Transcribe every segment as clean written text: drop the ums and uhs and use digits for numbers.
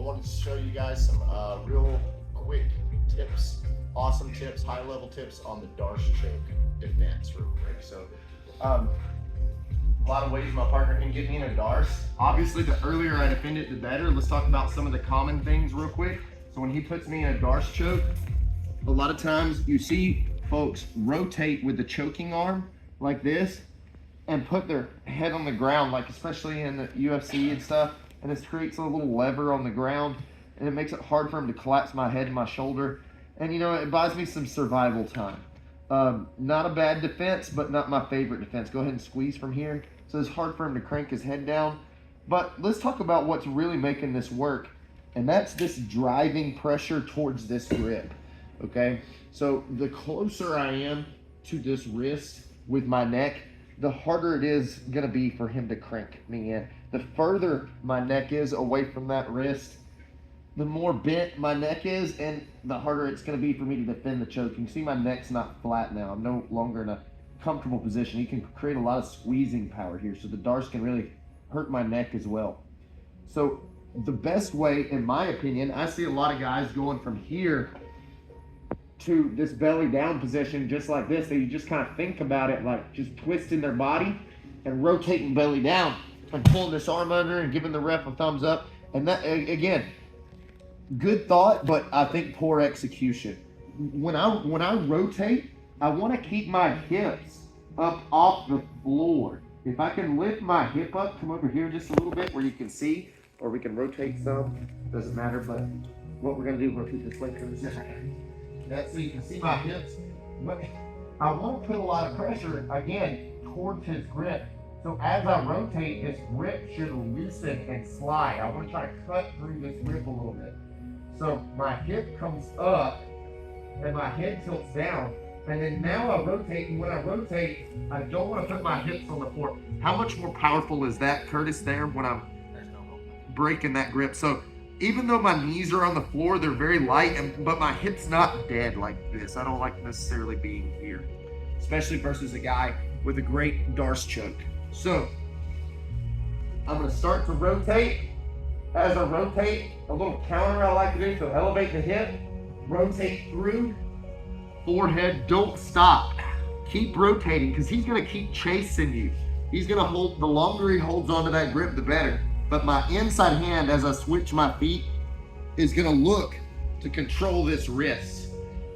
wanted to show you guys some real quick tips, awesome tips, high level tips on the Darce choke defense real quick. So a lot of ways my partner can get me in a Darce. Obviously, the earlier I defend it, the better. Let's talk about some of the common things real quick. So when he puts me in a Darce choke, a lot of times you see folks rotate with the choking arm like this and put their head on the ground, like especially in the UFC and stuff, and this creates a little lever on the ground, and it makes it hard for him to collapse my head and my shoulder, and you know, it buys me some survival time. Not a bad defense, but not my favorite defense. Go ahead and squeeze from here. So it's hard for him to crank his head down. But let's talk about what's really making this work, and that's this driving pressure towards this grip, okay? So the closer I am to this wrist with my neck, the harder it is gonna be for him to crank me in. The further my neck is away from that wrist, the more bent my neck is, and the harder it's gonna be for me to defend the choke. You can see my neck's not flat now. I'm no longer in a comfortable position. You can create a lot of squeezing power here, so the Darce can really hurt my neck as well. So the best way, in my opinion, I see a lot of guys going from here to this belly down position just like this. So you just kind of think about it like just twisting their body and rotating belly down and pulling this arm under and giving the ref a thumbs up. And that, again, good thought, but I think poor execution. When I rotate, I want to keep my hips up off the floor. If I can lift my hip up, come over here just a little bit where you can see, or we can rotate some, doesn't matter, but what we're gonna do, rotate this way for a second. That's so you can see my hips, but I want to put a lot of pressure, again, towards his grip. So as I rotate, his grip should loosen and slide. I want to try to cut through this grip a little bit. So my hip comes up and my head tilts down. And then now I rotate, and when I rotate, I don't want to put my hips on the floor. How much more powerful is that, Curtis, there when I'm breaking that grip? So even though my knees are on the floor, they're very light, but my hip's not dead like this. I don't like necessarily being here, especially versus a guy with a great Darce choke. So I'm gonna start to rotate. As I rotate, a little counter I like to do, so elevate the hip, rotate through, forehead, don't stop. Keep rotating, because he's gonna keep chasing you. He's gonna hold, the longer he holds onto that grip, the better. But my inside hand, as I switch my feet, is gonna look to control this wrist.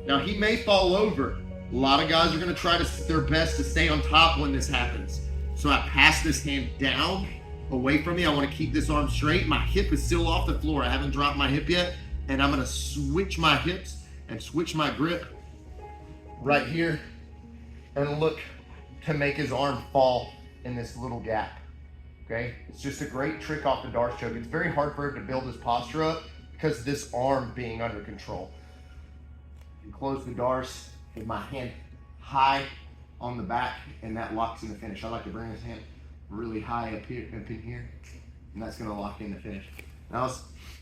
Now he may fall over. A lot of guys are gonna try their best to stay on top when this happens. So I pass this hand down, away from me. I wanna keep this arm straight. My hip is still off the floor. I haven't dropped my hip yet. And I'm gonna switch my hips and switch my grip right here and look to make his arm fall in this little gap. Okay, it's just a great trick off the Darce choke. It's very hard for him to build his posture up because of this arm being under control. You close the Darce with my hand high on the back, and that locks in the finish. I like to bring his hand really high up here, up in here, and that's gonna lock in the finish. Now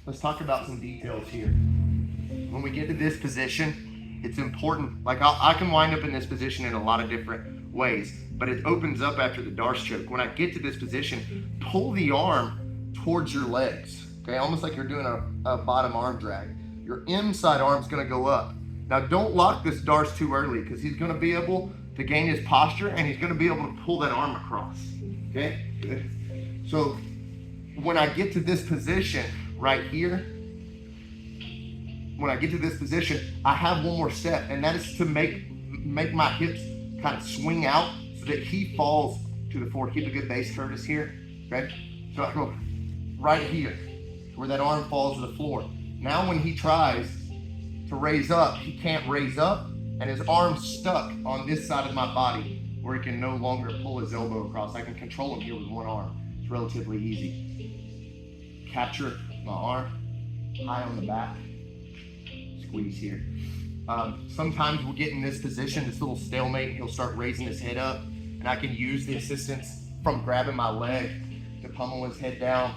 let's talk about some details here. When we get to this position, it's important. Like I can wind up in this position in a lot of different ways, but it opens up after the Darce choke. When I get to this position, pull the arm towards your legs, okay? Almost like you're doing a bottom arm drag. Your inside arm's gonna go up. Now don't lock this Darce too early, because he's gonna be able to gain his posture and he's gonna be able to pull that arm across, okay? Good. So when I get to this position right here, when I get to this position, I have one more step, and that is to make my hips kind of swing out so that he falls to the floor. Keep a good base, Curtis, here, okay? So I go right here, where that arm falls to the floor. Now when he tries to raise up, he can't raise up, and his arm's stuck on this side of my body where he can no longer pull his elbow across. I can control him here with one arm. It's relatively easy. Capture my arm, high on the back, squeeze here. Sometimes we'll get in this position, this little stalemate, he'll start raising his head up, and I can use the assistance from grabbing my leg to pummel his head down.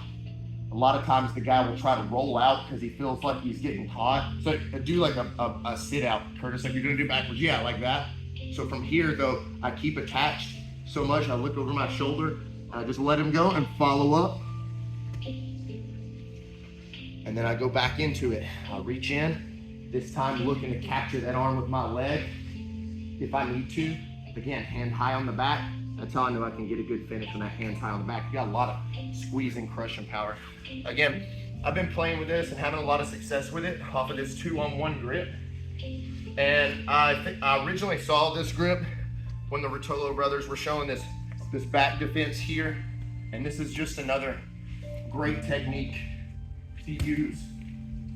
A lot of times the guy will try to roll out because he feels like he's getting caught. So do like a sit out, Curtis, like you're gonna do backwards. Yeah, like that. So from here though, I keep attached so much, I look over my shoulder, and I just let him go and follow up. and then I go back into it. I reach in, this time looking to capture that arm with my leg if I need to. Again, hand high on the back. That's how I know I can get a good finish when that hand's high on the back. You got a lot of squeeze and crushing power. Again, I've been playing with this and having a lot of success with it off of this 2-on-1 grip. And I originally saw this grip when the Rotolo brothers were showing this back defense here. And this is just another great technique to use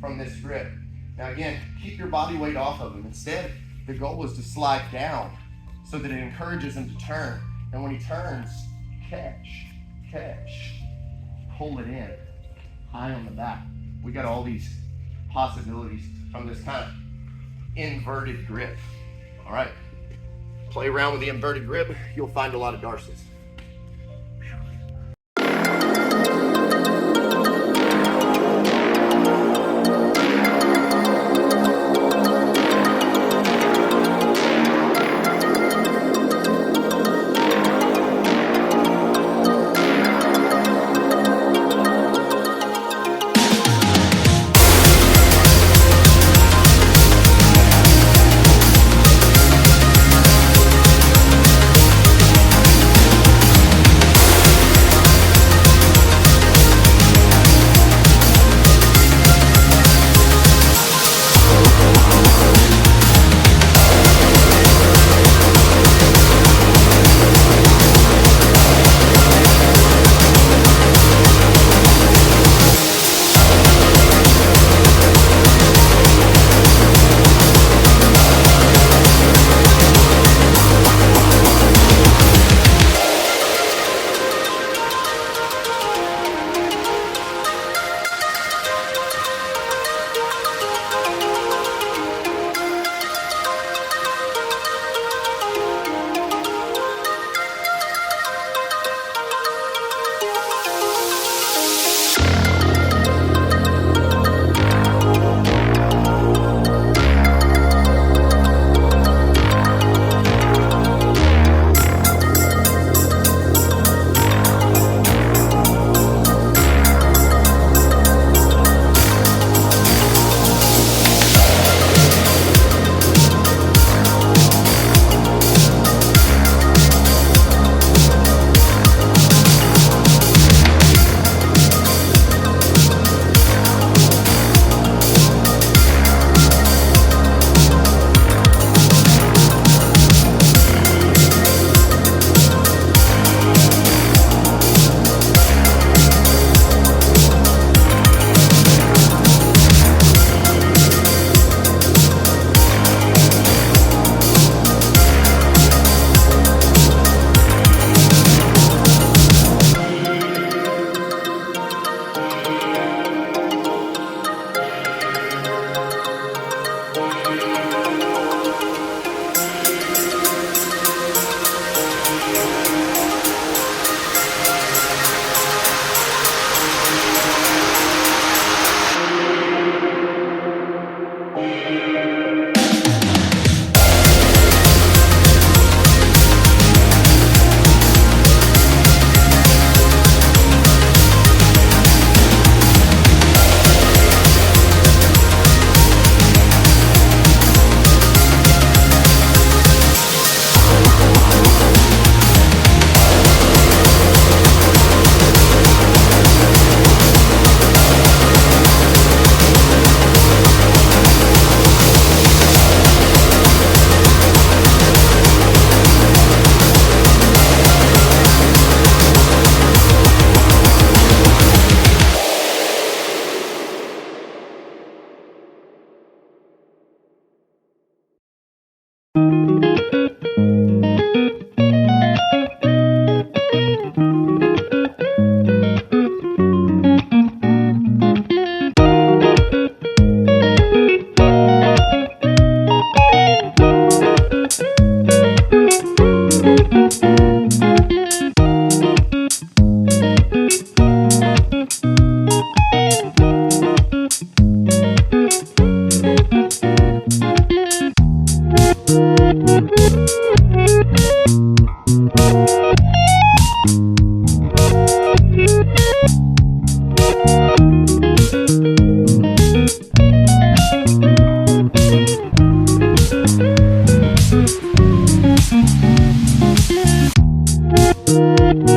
from this grip. Now again, keep your body weight off of him. Instead, the goal is to slide down so that it encourages him to turn. And when he turns, catch, pull it in, high on the back. We got all these possibilities from this kind of inverted grip. All right, play around with the inverted grip. You'll find a lot of Darces.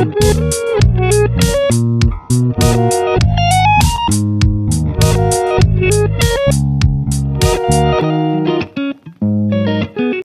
Bye.